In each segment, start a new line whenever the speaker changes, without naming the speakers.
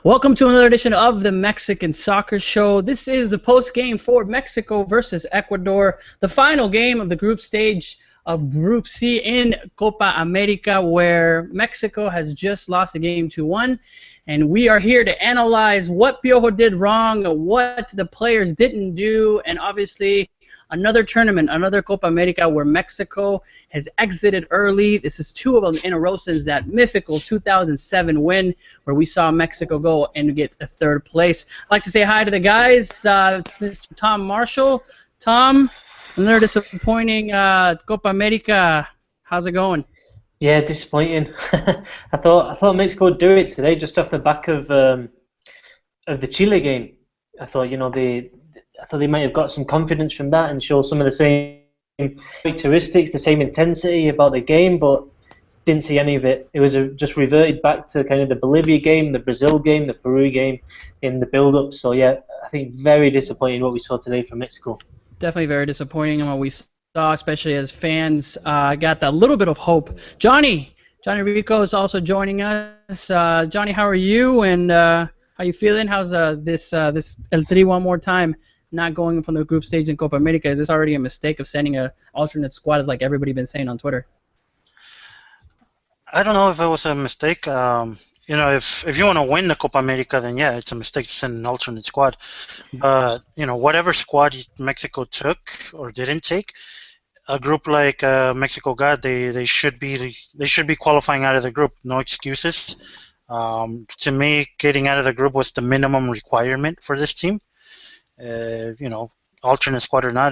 Welcome to another edition of the Mexican Soccer Show. This is the post game for Mexico versus Ecuador, the final game of the group stage of Group C in Copa America, where Mexico has just lost the game 2-1. And we are here to analyze what Piojo did wrong, what the players didn't do, and obviously another tournament, another Copa America where Mexico has exited early. This is two of them in a row since that mythical 2007 win where we saw Mexico go and get a third place. I'd like to say hi to the guys, Mr. Tom Marshall. Tom, another disappointing Copa America. How's it going?
Yeah, disappointing. I thought Mexico would do it today just off the back of the Chile game. I thought they might have got some confidence from that and show some of the same characteristics, the same intensity about the game, but didn't see any of it. It was just reverted back to kind of the Bolivia game, the Brazil game, the Peru game in the build-up. So yeah, I think very disappointing what we saw today from Mexico.
Definitely very disappointing in what we saw, especially as fans got that little bit of hope. Johnny Rico is also joining us. Johnny, how are you? And how you feeling? How's this El Tri one more time? Not going from the group stage in Copa America? Is this already a mistake of sending an alternate squad, as like everybody been saying on Twitter?
I don't know if it was a mistake. If you want to win the Copa America, then yeah, it's a mistake to send an alternate squad. But whatever squad Mexico took or didn't take, a group like Mexico got, they should be qualifying out of the group. No excuses. To me, getting out of the group was the minimum requirement for this team. Alternate squad or not,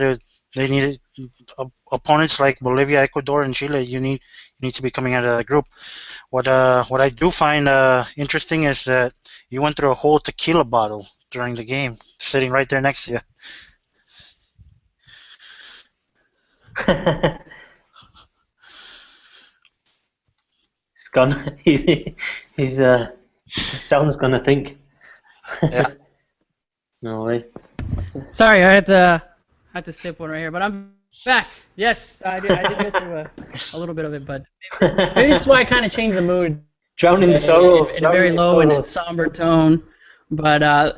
they needed opponents like Bolivia, Ecuador, and Chile. You need to be coming out of the group. What I do find interesting is that you went through a whole tequila bottle during the game, sitting right there next to you.
It's gone. He's sounds gonna think.
Yeah.
No way.
Sorry, I had to sip one right here, but I'm back. Yes, I did get through a little bit of it, but maybe this is why I kind of changed the mood.
Drowning the sorrow.
In a very low and somber tone. But,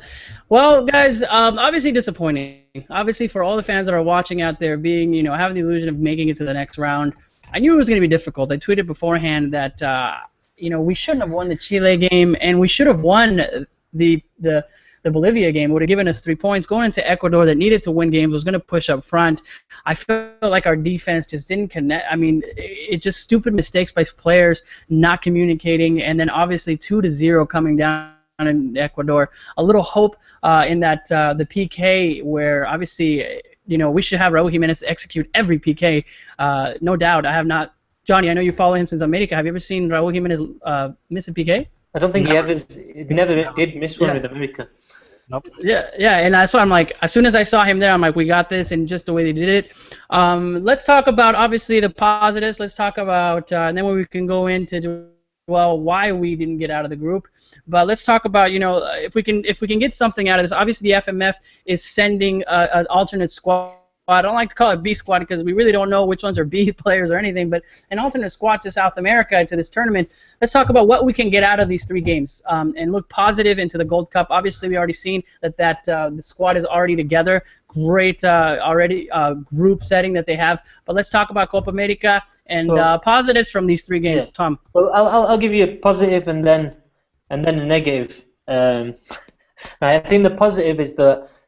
well, guys, obviously disappointing. Obviously, for all the fans that are watching out there, being, having the illusion of making it to the next round, I knew it was going to be difficult. I tweeted beforehand that, we shouldn't have won the Chile game, and we should have won the Bolivia game. Would have given us 3 points. Going into Ecuador that needed to win games, was going to push up front. I feel like our defense just didn't connect. I mean, it just stupid mistakes by players not communicating, and then obviously 2-0 coming down in Ecuador. A little hope in that the PK, where obviously we should have Raul Jimenez execute every PK. No doubt. I have not. Johnny, I know you follow him since America. Have you ever seen Raul Jimenez miss a PK?
I don't think he never did miss one with America.
Nope.
Yeah, and that's why I'm like, as soon as I saw him there, I'm like, we got this, and just the way they did it. Let's talk about obviously the positives. Let's talk about, and then we can go into why we didn't get out of the group. But let's talk about if we can get something out of this. Obviously, the FMF is sending an alternate squad. I don't like to call it B squad because we really don't know which ones are B players or anything, but an alternate squad to South America, to this tournament. Let's talk about what we can get out of these 3 games and look positive into the Gold Cup. Obviously, we already seen that the squad is already together. Great already group setting that they have. But let's talk about Copa America and positives from these 3 games. Yeah. Tom.
Well, I'll give you a positive and then a negative. I think the positive is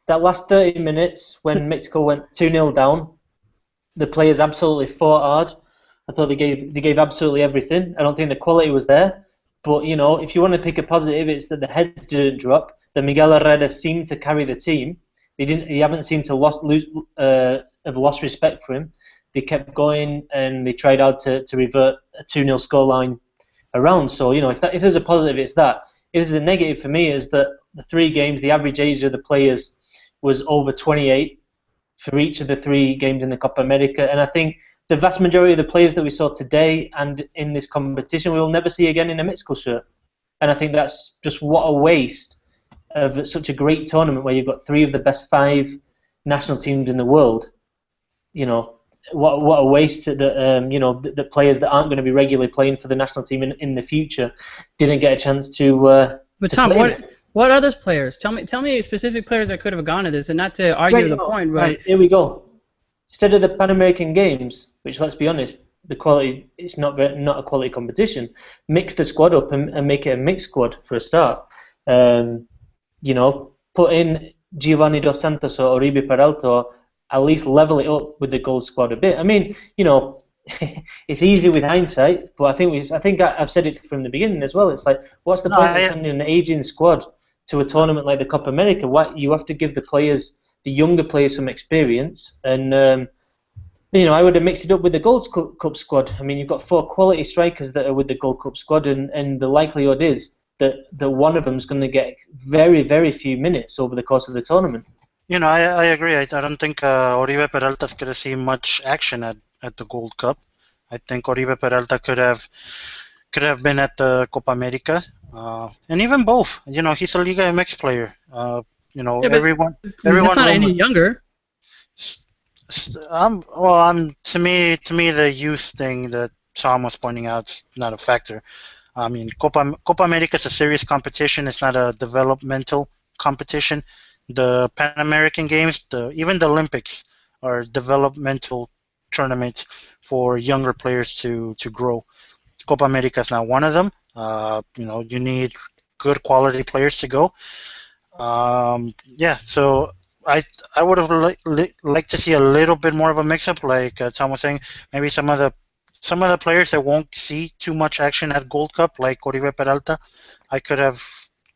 that last 30 minutes when Mexico went 2-0 down, the players absolutely fought hard. I thought they gave absolutely everything. I don't think the quality was there. But, if you want to pick a positive, it's that the heads didn't drop. That Miguel Herrera seemed to carry the team. He haven't seemed to have lost respect for him. They kept going and they tried hard to revert a 2-0 scoreline around. So, if there's a positive, it's that. If there's a negative for me, is that the 3 games, the average age of the players was over 28 for each of the 3 games in the Copa America, and I think the vast majority of the players that we saw today and in this competition we will never see again in a Mexico shirt. And I think that's just what a waste of such a great tournament where you've got 3 of the best 5 national teams in the world. What a waste that the players that aren't going to be regularly playing for the national team in the future didn't get a chance to
But
to
Tom,
play in.
what other players? Tell me specific players that could have gone to this, and not to argue
Right,
the
no,
point, but
right, here we go. Instead of the Pan American Games, which let's be honest, the quality it's not a quality competition. Mix the squad up and make it a mixed squad for a start. Um, put in Giovanni Dos Santos or Oribe Peralta, or at least level it up with the gold squad a bit. I mean, it's easy with hindsight, but I've said it from the beginning as well. It's like, what's the
No,
point of sending an aging squad to a tournament like the Copa America? What you have to give the younger players, some experience, and I would have mixed it up with the Gold Cup squad. I mean, you've got 4 quality strikers that are with the Gold Cup squad, and the likelihood is that one of them is going to get very, very few minutes over the course of the tournament.
I agree. I don't think Oribe Peralta is going to see much action at the Gold Cup. I think Oribe Peralta could have been at the Copa America, and even both. He's a Liga MX player.
yeah, but
Everyone
that's not any
almost.
younger.
To me, the youth thing that Tom was pointing out is not a factor. I mean, Copa America is a serious competition. It's not a developmental competition. The Pan American Games, even the Olympics, are developmental tournaments for younger players to grow. Copa America is not one of them. You need good quality players to go. So I would have liked to see a little bit more of a mix-up, like Tom was saying. Maybe some of the players that won't see too much action at Gold Cup, like Oribe Peralta,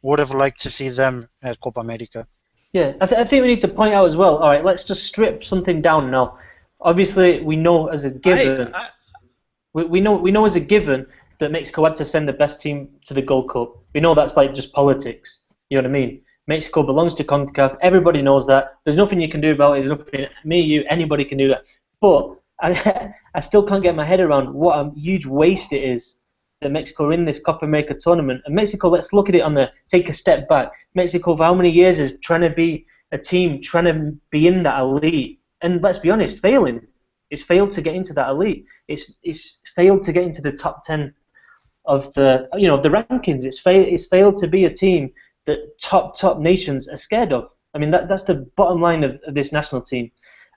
would have liked to see them at Copa America.
Yeah, I think we need to point out as well. All right, let's just strip something down now. Obviously, we know as a given. We know as a given that Mexico had to send the best team to the Gold Cup. We know that's like just politics. You know what I mean? Mexico belongs to CONCACAF. Everybody knows that. There's nothing you can do about it. There's nothing me, you, anybody can do that. But I still can't get my head around what a huge waste it is that Mexico are in this Copa America tournament. And Mexico, let's look at it take a step back. Mexico, for how many years is trying to be a team, trying to be in that elite? And let's be honest, failing. It's failed to get into that elite. It's failed to get into the top 10 of the the rankings. It's failed to be a team that top nations are scared of. I mean, that's the bottom line of this national team.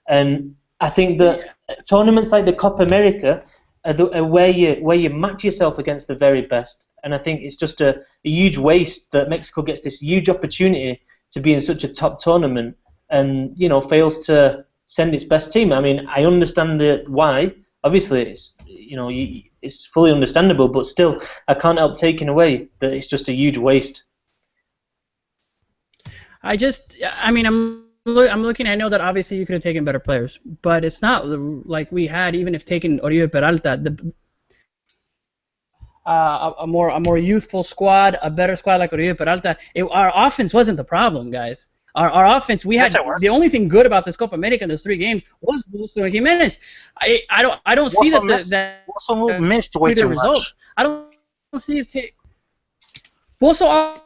And I think that tournaments like the Copa America are where you match yourself against the very best. And I think it's just a huge waste that Mexico gets this huge opportunity to be in such a top tournament and fails to send its best team. I mean, I understand why. Obviously, it's fully understandable, but still, I can't help taking away that it's just a huge waste.
I'm looking. I know that obviously you could have taken better players, but it's not like we had, even if taken Oribe Peralta, a more youthful squad, a better squad like Oribe Peralta. Our offense wasn't the problem, guys. Our offense, we had the only thing good about this Copa America in those 3 games was Bolso and Jimenez. I don't see that
Also missed way too much.
I don't see it. Bolso.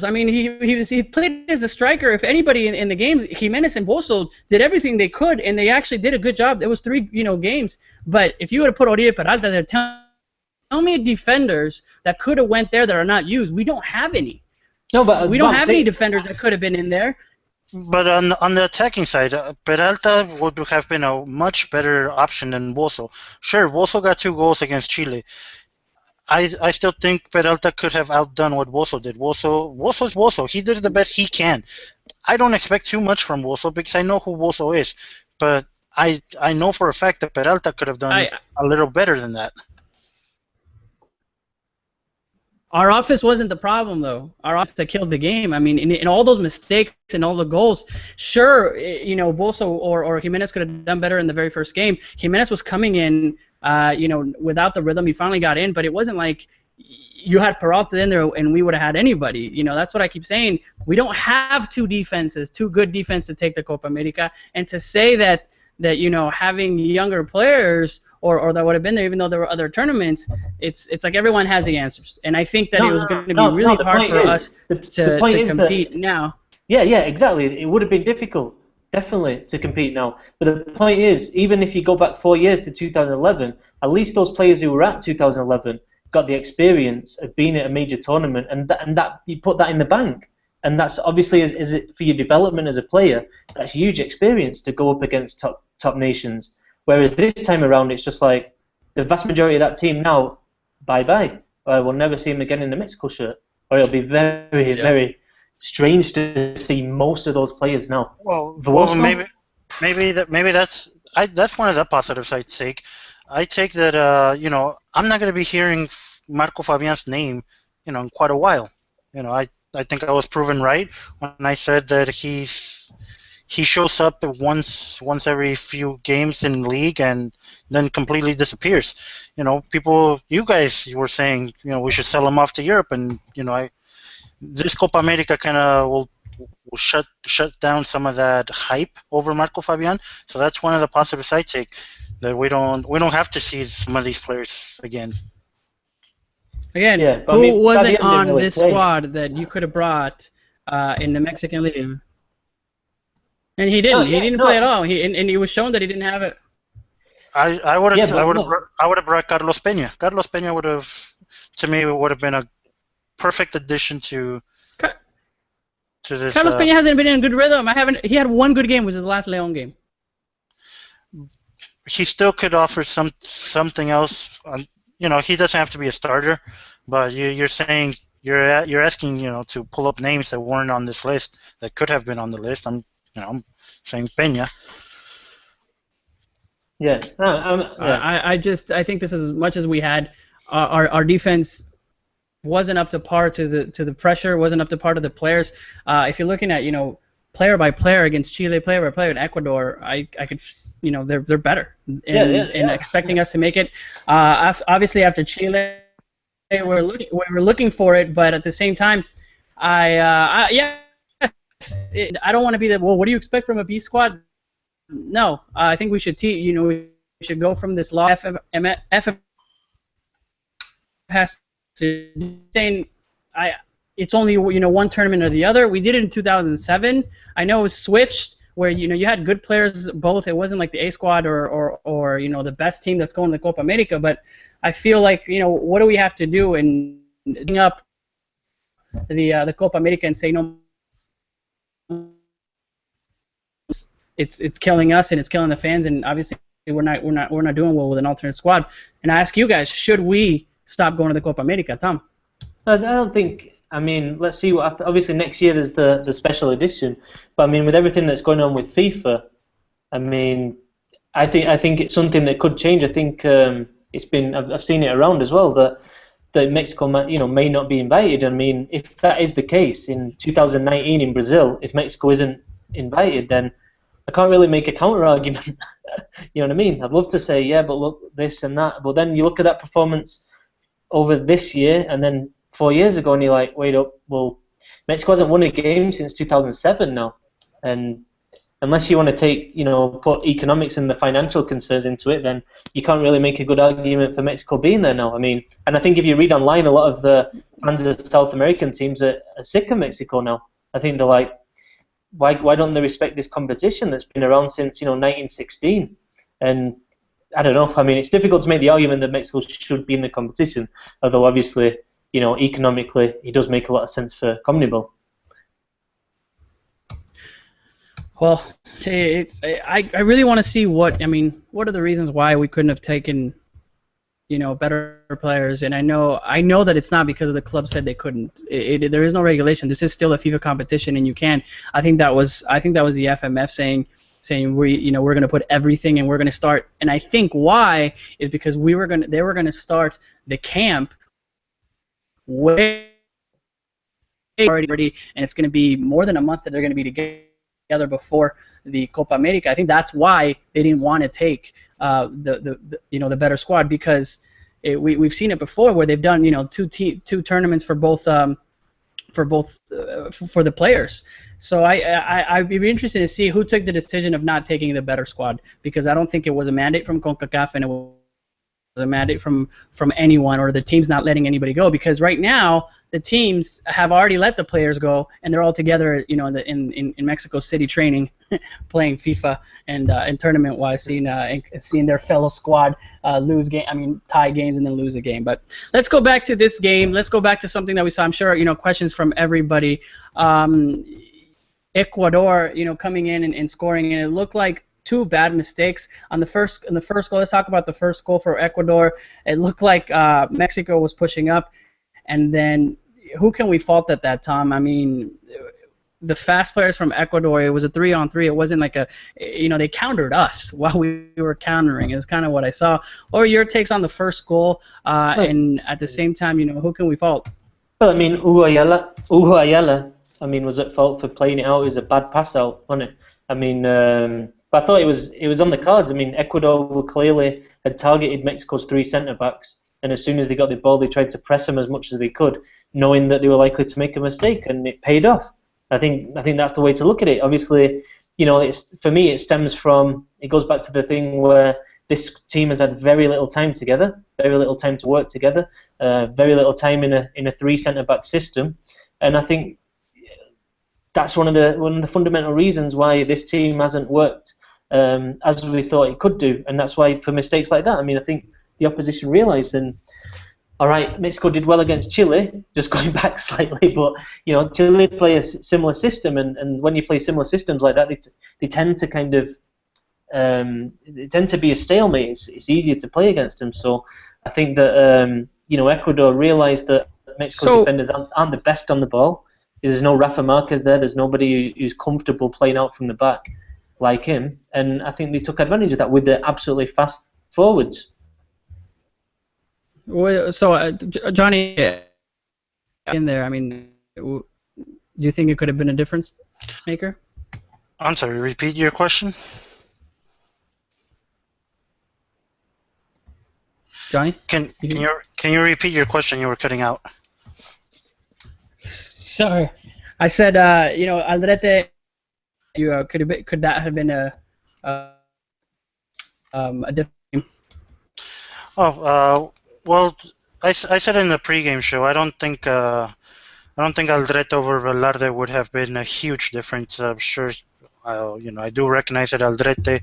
I mean, he played as a striker. If anybody in the games, Jimenez and Boso did everything they could, and they actually did a good job. It was 3 games. But if you would have put Oribe Peralta there, tell me defenders that could have went there that are not used. We don't have any.
No, but
we don't have any defenders that could have been in there.
But on the attacking side, Peralta would have been a much better option than Boso. Sure, Boso got 2 goals against Chile. I still think Peralta could have outdone what Boso did. Boso's Boso. He did the best he can. I don't expect too much from Boso because I know who Boso is. But I know for a fact that Peralta could have done a little better than that.
Our offense wasn't the problem, though. Our offense that killed the game. I mean, in all those mistakes and all the goals, sure, Boso or Jimenez could have done better in the very first game. Jimenez was coming in, without the rhythm. He finally got in, but it wasn't like you had Peralta in there and we would have had anybody. That's what I keep saying. We don't have 2 good defenses to take the Copa America, and to say that having younger players or that would have been there, even though there were other tournaments, it's like everyone has the answers. And I think that it was going to be really hard for us to compete now.
Yeah, exactly. It would have been difficult, definitely, to compete now. But the point is, even if you go back 4 years to 2011, at least those players who were at 2011 got the experience of being at a major tournament, and that you put that in the bank. And that's obviously, is it for your development as a player, that's huge experience to go up against top nations. Whereas this time around, it's just like the vast majority of that team now, bye-bye. We'll never see them again in the Mexico shirt. Or it'll be very, very strange to see most of those players now.
Well, maybe that's one of the positives I take. I take that I'm not going to be hearing Marco Fabian's name in quite a while. I think I was proven right when I said that he shows up once every few games in league and then completely disappears. You guys were saying we should sell him off to Europe, and this Copa America kind of will shut down some of that hype over Marco Fabian. So that's one of the positives I take, that we don't have to see some of these players again.
Again, who wasn't on this squad that you could have brought in the Mexican League? And he didn't. He didn't play at all. And he was shown that he didn't have it.
I would have brought Carlos Peña. Carlos Peña would have, to me, would have been a perfect addition to this.
Carlos Peña hasn't been in a good rhythm. He had one good game, which was his last León game.
He still could offer something else. He doesn't have to be a starter, but you're saying you're asking to pull up names that weren't on this list that could have been on the list. I'm saying Peña.
Yeah.
I think this is as much as we had. Our defense wasn't up to par to the pressure. Wasn't up to par to the players. If you're looking at player by player against Chile, player by player in Ecuador, I could they're better in expecting us to make it. Obviously after Chile, we're looking for it, but at the same time, I don't want to be what do you expect from a B squad? No, I think we should we should go from this law. FF has to saying it's only one tournament or the other. We did it in 2007. I know it was switched where you had good players both. It wasn't like the A squad or the best team that's going to the Copa America. But I feel like what do we have to do in bring up the Copa America and say no? It's killing us and it's killing the fans, and obviously we're not doing well with an alternate squad. And I ask you guys, should we stop going to the Copa America, Tom?
I don't think. I mean, let's see what. Obviously, next year there's the special edition, but I mean, with everything that's going on with FIFA, I mean, I think it's something that could change. I think it's been. I've seen it around as well that Mexico may not be invited. I mean, if that is the case in 2019 in Brazil, if Mexico isn't invited, then I can't really make a counter argument. You know what I mean? I'd love to say, yeah, but look, this and that. But then you look at that performance over this year and then 4 years ago, and you're like, wait up, well, Mexico hasn't won a game since 2007 now. And unless you want to take, put economics and the financial concerns into it, then you can't really make a good argument for Mexico being there now. I mean, and I think if you read online, a lot of the fans of South American teams are sick of Mexico now. I think they're like, why don't they respect this competition that's been around since 1916? And I don't know. I mean, it's difficult to make the argument that Mexico should be in the competition, although obviously, economically, it does make a lot of sense for CONMEBOL.
Well, I really want to see what are the reasons why we couldn't have taken better players, and I know that it's not because the club said they couldn't. There is no regulation. This is still a FIFA competition, and you can. I think that was the FMF saying we're going to put everything and we're going to start. And I think why is because they were going to start the camp way already, and it's going to be more than a month that they're going to be together before the Copa America. I think that's why they didn't want to take the better squad, because we've seen it before where they've done two tournaments for both for the players. So I'd be interested to see who took the decision of not taking the better squad, because I don't think it was a mandate from CONCACAF, and it the mandate from anyone, or the team's not letting anybody go, because right now the teams have already let the players go, and they're all together, in Mexico City training, playing FIFA and tournament-wise, seeing their fellow squad tie games and then lose a game. But let's go back to this game. Let's go back to something that we saw. I'm sure questions from everybody. Ecuador, coming in and scoring, and it looked like two bad mistakes in the first goal. Let's talk about the first goal for Ecuador. It looked like Mexico was pushing up, and then who can we fault at that, Tom? I mean, the fast players from Ecuador, it was a 3-on-3. It wasn't like they countered us while we were countering, is kind of what I saw. Or your takes on the first goal, and at the same time, who can we fault?
Well, I mean, Ugo Ayala, was at fault for playing it out. It was a bad pass out, wasn't it? But I thought it was on the cards. Ecuador clearly had targeted Mexico's three centre-backs, and as soon as they got the ball, they tried to press them as much as they could, knowing that they were likely to make a mistake, and it paid off. I think that's the way to look at it. Obviously, for me, it goes back to the thing where this team has had very little time together, very little time to work together, very little time in a three centre-back system, and I think that's one of the fundamental reasons why this team hasn't worked as we thought it could do, and that's why for mistakes like that, I think the opposition realised. And all right, Mexico did well against Chile, just going back slightly, but Chile play a similar system, and when you play similar systems like that, they tend to kind of they tend to be a stalemate. It's easier to play against them. So I think that Ecuador realised that Mexico's defenders aren't the best on the ball. There's no Rafa Marquez there. There's nobody who's comfortable playing out from the back like him, and I think they took advantage of that with the absolutely fast forwards.
So, Johnny, in there, do you think it could have been a difference maker?
I'm sorry, repeat your question.
Johnny?
Can you repeat your question? You were cutting out.
Sorry, I said Aldrete. Could that have been a different?
Well, I said in the pregame show, I don't think Aldrete over Velarde would have been a huge difference. I'm sure, I do recognize that Aldrete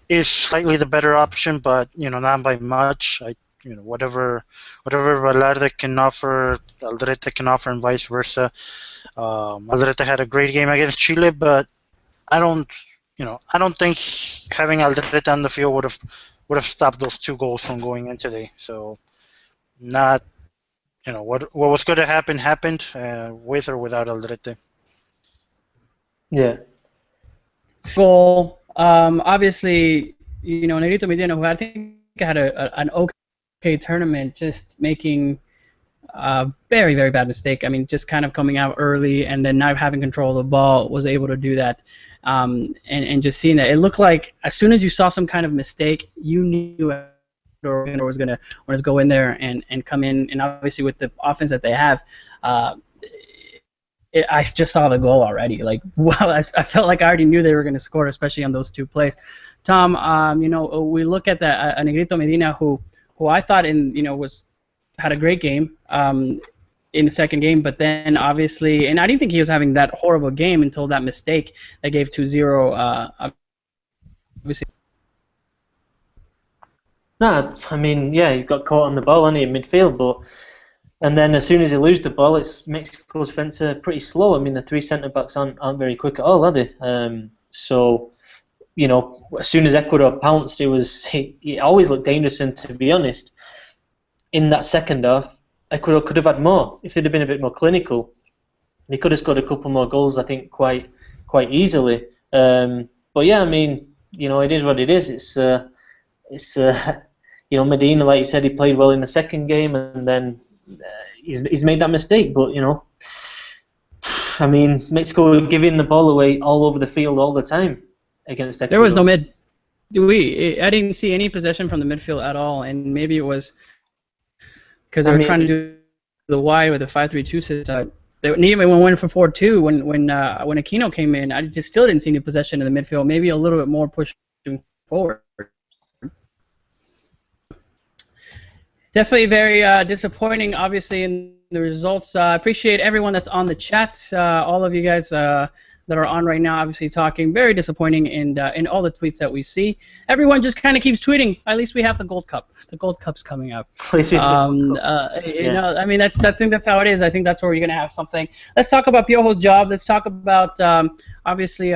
is slightly the better option, but not by much. Whatever Velarde can offer, Aldrete can offer, and vice versa. Aldrete had a great game against Chile, but I don't think having Aldrete on the field would have stopped those two goals from going in today. So, not, what was going to happen happened, with or without Aldrete.
Yeah.
Goal. Obviously, Negrito Medina, who I think had an okay tournament, just making a very, very bad mistake. Just kind of coming out early and then not having control of the ball, was able to do that. And just seeing that, it looked like as soon as you saw some kind of mistake, you knew Ecuador was going to go in there and come in. And obviously with the offense that they have, I just saw the goal already. I felt like I already knew they were going to score, especially on those two plays. Tom, we look at that Negrito Medina, who I thought had a great game in the second game, but then obviously, and I didn't think he was having that horrible game until that mistake that gave 2-0. Obviously.
No, he got caught on the ball, in midfield, and then as soon as he loses the ball, Mexico's defence are pretty slow. The three centre backs aren't very quick at all, are they? So, as soon as Ecuador pounced, it always looked dangerous. And to be honest, in that second half, Ecuador could have had more if they'd have been a bit more clinical. They could have scored a couple more goals, I think, quite easily. But yeah, it is what it is. It's Medina, like you said, he played well in the second game, and then he's made that mistake. But Mexico were giving the ball away all over the field all the time against Ecuador.
There was no mid. I didn't see any possession from the midfield at all, and maybe it was because they were trying to do the wide with the 5-3-2 system. They even went for 4-2 when Aquino came in. I just still didn't see any possession in the midfield. Maybe a little bit more pushing forward. Definitely very disappointing, obviously, in the results. I appreciate everyone that's on the chat, all of you guys that are on right now, obviously talking. Very disappointing in all the tweets that we see. Everyone just kind of keeps tweeting. At least we have the Gold Cup. The Gold Cup's coming up. You know, I mean, I think that's how it is. I think that's where you're gonna have something. Let's talk about Piojo's job. Let's talk about obviously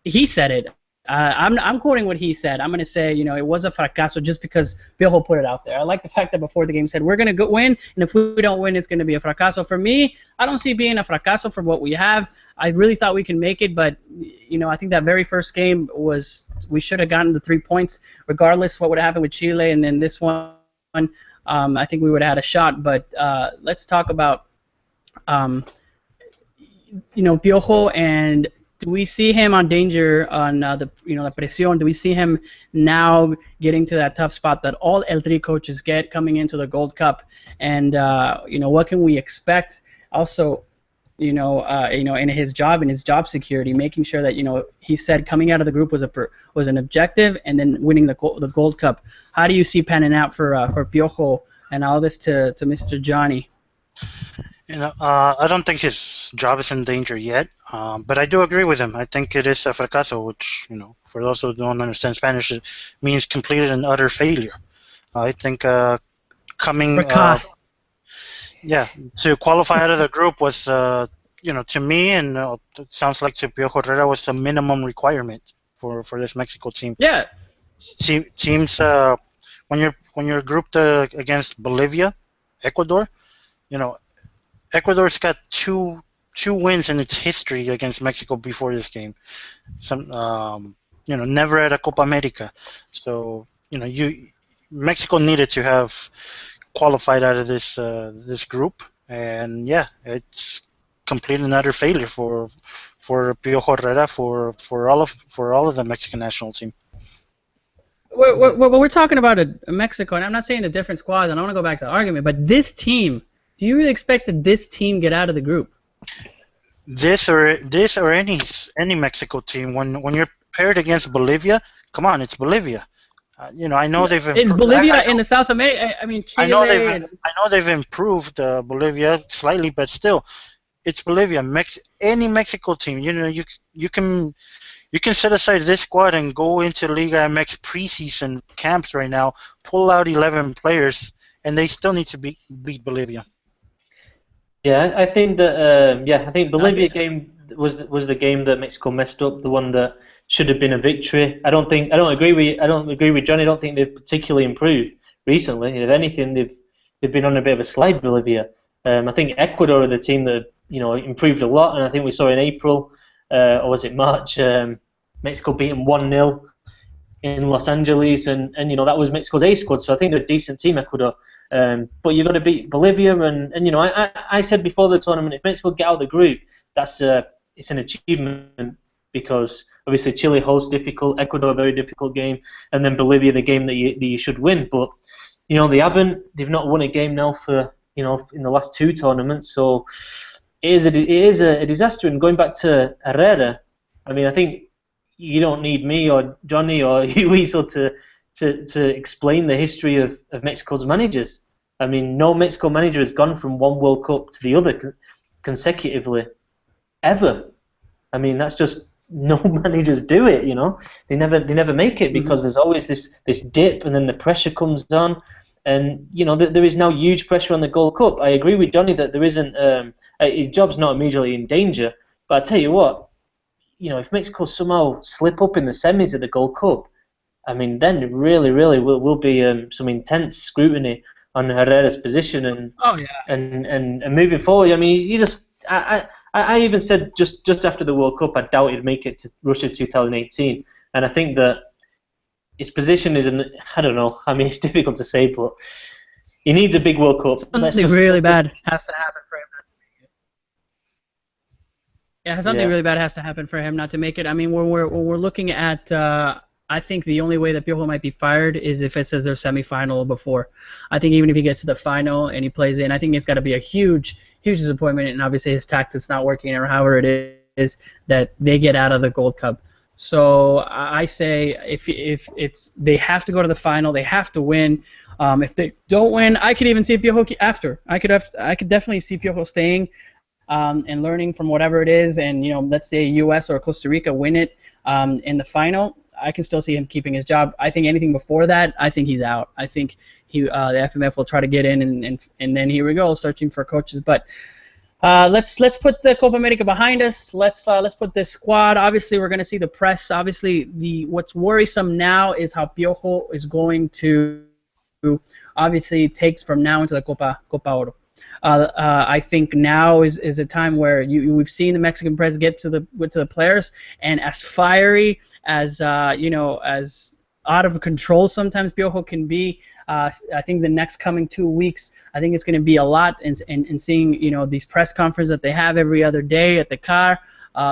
he said it. I'm quoting what he said. I'm going to say, you know, it was a fracaso just because Piojo put it out there. I like the fact that before the game said, we're going to win, and if we don't win, it's going to be a fracaso. For me, I don't see it being a fracaso for what we have. I really thought we can make it, but, you know, I think that very first game we should have gotten the 3 points, regardless what would have happened with Chile, and then this one, I think we would have had a shot. But let's talk about, you know, Piojo, and do we see him on danger on the presión? Do we see him now getting to that tough spot that all El Tri coaches get coming into the Gold Cup? And you know, what can we expect? Also, you know, in his job security, making sure that, you know, he said coming out of the group was an objective, and then winning the Gold Cup. How do you see panning out for Piojo? And all this to Mr. Johnny.
You know, I don't think his job is in danger yet, but I do agree with him. I think it is a fracaso, which, you know, for those who don't understand Spanish, it means completed and utter failure. I think coming, to qualify out of the group was, you know, to me, and it sounds like to Piojo Herrera, was a minimum requirement for this Mexico team.
Yeah.
Teams, when you're grouped against Bolivia, Ecuador, you know, Ecuador's got two wins in its history against Mexico before this game. You know, never at a Copa America. So, you know, Mexico needed to have qualified out of this group, and yeah, it's complete and utter failure for Piojo Herrera, for all of the Mexican national team.
We're talking about Mexico, and I'm not saying the different squads, and I want to go back to the argument, but this team. Do you really expect that this team get out of the group?
This or any Mexico team, when you're paired against Bolivia, come on, it's Bolivia. You know, I know they've improved.
It's Bolivia in the South America. I mean, Chile.
I know they've improved Bolivia slightly, but still, it's Bolivia. Any Mexico team, you know, you can set aside this squad and go into Liga MX preseason camps right now, pull out 11 players, and they still need to beat Bolivia.
Yeah, I think that I think Bolivia game was the game that Mexico messed up, the one that should have been a victory. I don't agree with Johnny. I don't think they've particularly improved recently. If anything, they've been on a bit of a slide. Bolivia. I think Ecuador are the team that, you know, improved a lot, and I think we saw in April or was it March, Mexico beat them 1-0 in Los Angeles, and you know, that was Mexico's A squad. So I think they're a decent team, Ecuador. But you've got to beat Bolivia, and you know, I said before the tournament, if Mexico get out of the group, it's an achievement, because obviously Chile hosts difficult, Ecuador a very difficult game, and then Bolivia the game that you should win. But you know, they've not won a game now for, you know, in the last 2 tournaments, so it is a disaster. And going back to Herrera, I mean, I think you don't need me or Johnny or you, Weasel, to explain the history of Mexico's managers. I mean, no Mexico manager has gone from one World Cup to the other consecutively, ever. I mean, that's just, no managers do it, you know. They never make it, because there's always this dip, and then the pressure comes on, and you know, there is now huge pressure on the Gold Cup. I agree with Johnny that there isn't, his job's not immediately in danger, but I tell you what, you know, if Mexico somehow slip up in the semis of the Gold Cup, I mean, then really will be some intense scrutiny on Herrera's position, and moving forward. I mean, I even said just after the World Cup, I doubt he'd make it to Russia 2018, and I think that his position is, I don't know. I mean, it's difficult to say, but he needs a big World Cup.
Something really bad has to happen for him not to make it. Yeah, something really bad has to happen for him not to make it. I mean, when we're looking at, I think the only way that Piojo might be fired is if it says they're semifinal before. I think even if he gets to the final and he plays in, I think it's got to be a huge disappointment, and obviously his tactics not working, or however it is that they get out of the Gold Cup. So I say if it's they have to go to the final, they have to win. If they don't win, I could even see Piojo after. I could definitely see Piojo staying and learning from whatever it is, and let's say U.S. or Costa Rica win it in the final. I can still see him keeping his job. I think anything before that, I think he's out. I think the FMF will try to get in, and then here we go, searching for coaches. But let's put the Copa America behind us. Let's put this squad. Obviously, we're going to see the press. Obviously, what's worrisome now is how Piojo is going to obviously takes from now into the Copa Oro. I think now is a time where we've seen the Mexican press get to the players, and as fiery as as out of control sometimes Piojo can be. I think the next coming 2 weeks, I think it's going to be a lot in seeing these press conferences that they have every other day at the car.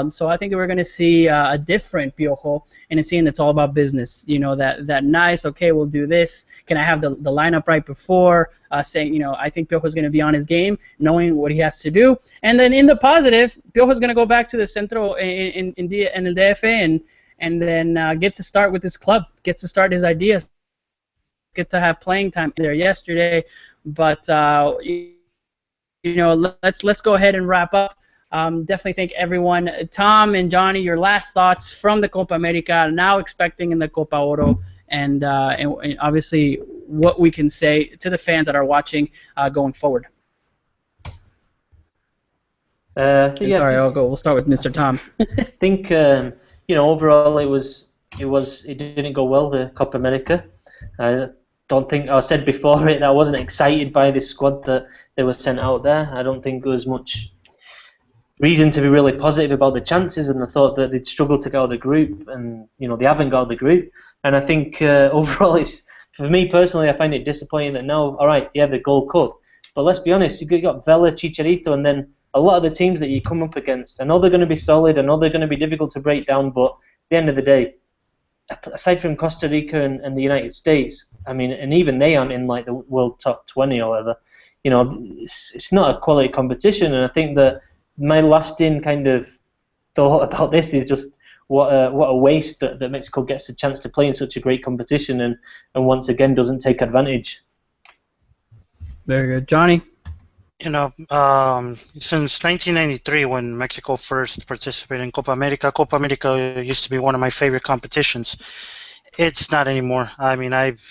So I think we're going to see a different Piojo, and it's seeing it's all about business. That nice, okay, we'll do this. Can I have the lineup right before? Saying, I think Piojo's going to be on his game, knowing what he has to do. And then in the positive, Piojo's going to go back to the Centro in El DF and then get to start with his club, get to start his ideas, get to have playing time there yesterday. But let's go ahead and wrap up. Definitely thank everyone. Tom and Johnny, your last thoughts from the Copa America, now expecting in the Copa Oro, and obviously what we can say to the fans that are watching going forward. Sorry, we'll start with Mr. Tom.
I think overall it didn't go well, the Copa America. I don't think I said before it. I wasn't excited by this squad that they were sent out there. I don't think there was much reason to be really positive about the chances, and I thought that they'd struggle to get out of the group, and they haven't got out of the group. And I think overall, for me personally, I find it disappointing that now, all right, yeah, the Gold Cup, but let's be honest, you've got Vela, Chicharito, and then a lot of the teams that you come up against. I know they're going to be solid, I know they're going to be difficult to break down, but at the end of the day, aside from Costa Rica and the United States, I mean, and even they aren't in like the world top 20 or whatever. It's not a quality competition, and I think that my lasting kind of thought about this is just what a waste that Mexico gets the chance to play in such a great competition and once again doesn't take advantage.
Very good. Johnny?
Since 1993, when Mexico first participated in Copa America used to be one of my favorite competitions. It's not anymore. I mean, I've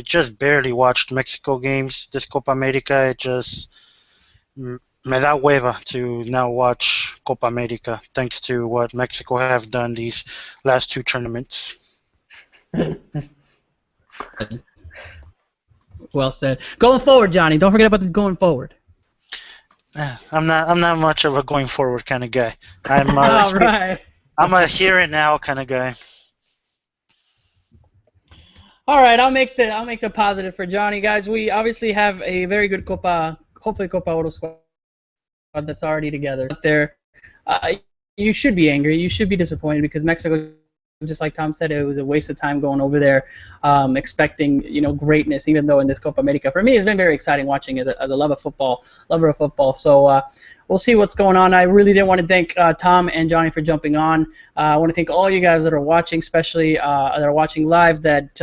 just barely watched Mexico games this Copa America. It just me da hueva to now watch Copa America, thanks to what Mexico have done these last two tournaments.
Well said. Going forward, Johnny. Don't forget about the going forward.
I'm not much of a going forward kind of guy. I'm
all right.
I'm a here and now kind of guy.
All right, I'll make the positive for Johnny, guys. We obviously have a very good hopefully Copa Oro squad that's already together. There, you should be angry. You should be disappointed because Mexico, just like Tom said, it was a waste of time going over there, expecting greatness. Even though in this Copa America, for me, it's been very exciting watching as a lover of football. So we'll see what's going on. I really did want to thank Tom and Johnny for jumping on. I want to thank all you guys that are watching, especially that are watching live, that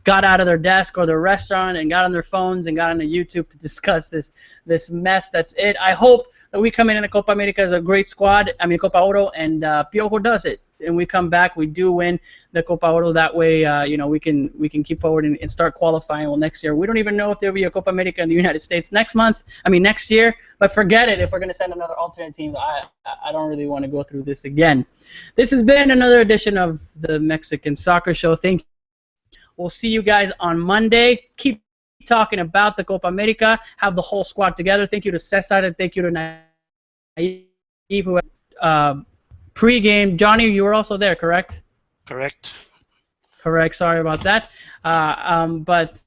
got out of their desk or their restaurant and got on their phones and got on the YouTube to discuss this mess. That's it. I hope that we come in the Copa America as a great squad. I mean, Copa Oro, and Piojo does it. And we come back, we do win the Copa Oro. That way, we can keep forward and start qualifying. Well, next year, we don't even know if there'll be a Copa America in the United States next year. But forget it. If we're going to send another alternate team, I don't really want to go through this again. This has been another edition of the Mexican Soccer Show. Thank you. We'll see you guys on Monday. Keep talking about the Copa America. Have the whole squad together. Thank you to Cesar and thank you to Naive, who pre-game. Johnny, you were also there, correct?
Correct.
Sorry about that. But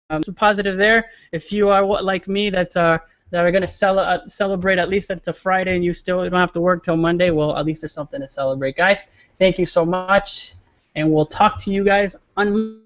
some positive there. If you are like me that are going to celebrate, at least that it's a Friday and you still don't have to work till Monday, well, at least there's something to celebrate. Guys, thank you so much, and we'll talk to you guys on